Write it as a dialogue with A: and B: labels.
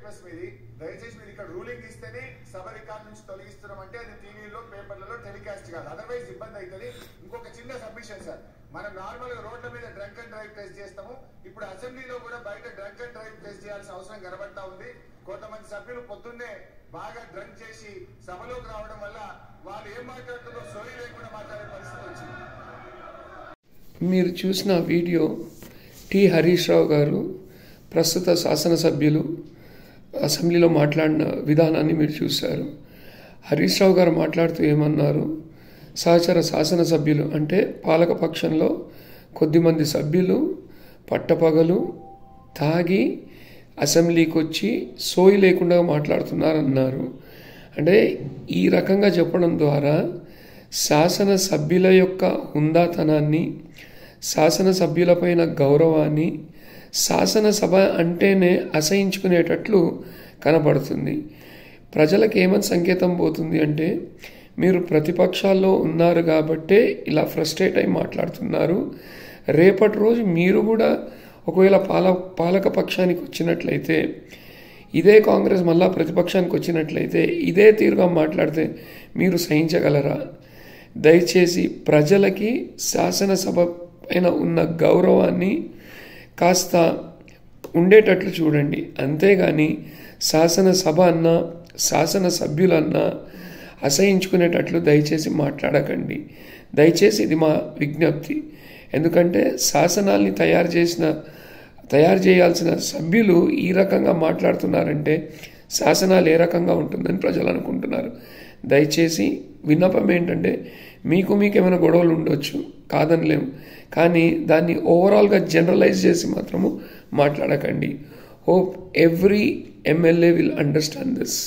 A: Status మీది. దయచేసి మీరు ఇక్కడ రూలింగ్ ఇస్తేనే సభ రికార్డు నుంచి తొలగిస్తున్నామంటే అది టీవీలో పేపర్లలో టెలికాస్ట్ కాదు, అదర్వైజ్ ఇబ్బంది అవుతుంది. ఇంకొక చిన్న సబ్మిషన్ సార్, మనం నార్మల్ గా రోడ్ల మీద డ్రంక్ అండ్ డ్రైవ్ టెస్ట్ చేస్తాము, ఇప్పుడు అసెంబ్లీలో కూడా బయట డ్రంక్ అండ్ డ్రైవ్ టెస్ట్ చేయాల్సిన అవసరం కనబడతా ఉంది. కొంతమంది సభ్యులు పొద్దున్నే బాగా డ్రంక్ చేసి సభలోకి రావడం వల్ల వాళ్ళు ఏం మాట్లాడుతుందో సోయి లేకుండా మాట్లాడే పరిస్థితి వచ్చింది.
B: మీరు చూసిన వీడియో టి హరీష్ రావు గారు ప్రస్తుత శాసనసభ్యులు అసెంబ్లీలో మాట్లాడిన విధానాన్ని మీరు చూశారు. హరీష్ రావు గారు మాట్లాడుతూ ఏమన్నారు, సహచర శాసనసభ్యులు అంటే పాలకపక్షంలో కొద్దిమంది సభ్యులు పట్టపగలు తాగి అసెంబ్లీకి వచ్చి సోయి లేకుండా మాట్లాడుతున్నారన్నారు. అంటే ఈ రకంగా చెప్పడం ద్వారా శాసనసభ్యుల యొక్క హుందాతనాన్ని, శాసనసభ్యులపైన గౌరవాన్ని, శాసనసభ అంటేనే అసహించుకునేటట్లు కనపడుతుంది. ప్రజలకు ఏమని సంకేతం పోతుంది అంటే, మీరు ప్రతిపక్షాల్లో ఉన్నారు కాబట్టే ఇలా ఫ్రస్ట్రేట్ అయి మాట్లాడుతున్నారు, రేపటి రోజు మీరు కూడా ఒకవేళ పాలక పక్షానికి వచ్చినట్లయితే, ఇదే కాంగ్రెస్ మళ్ళా ప్రతిపక్షానికి వచ్చినట్లయితే ఇదే తీరుగా మాట్లాడితే మీరు సహించగలరా? దయచేసి ప్రజలకి శాసనసభ పైన ఉన్న గౌరవాన్ని కాస్త ఉండేటట్లు చూడండి. అంతేగాని శాసనసభ అన్నా శాసనసభ్యులన్నా అసహించుకునేటట్లు దయచేసి మాట్లాడకండి. దయచేసి ఇది మా విజ్ఞప్తి. ఎందుకంటే శాసనాల్ని తయారు చేయాల్సిన సభ్యులు ఈ రకంగా మాట్లాడుతున్నారంటే శాసనాలు ఏ రకంగా ఉంటుందని ప్రజలు అనుకుంటున్నారు. దయచేసి విన్నపం ఏంటంటే, మీకు ఏమైనా గొడవలు ఉండొచ్చు, కాదనలేము, కానీ దాన్ని ఓవరాల్గా జనరలైజ్ చేసి మాత్రము మాట్లాడకండి. Hope every MLA will understand this.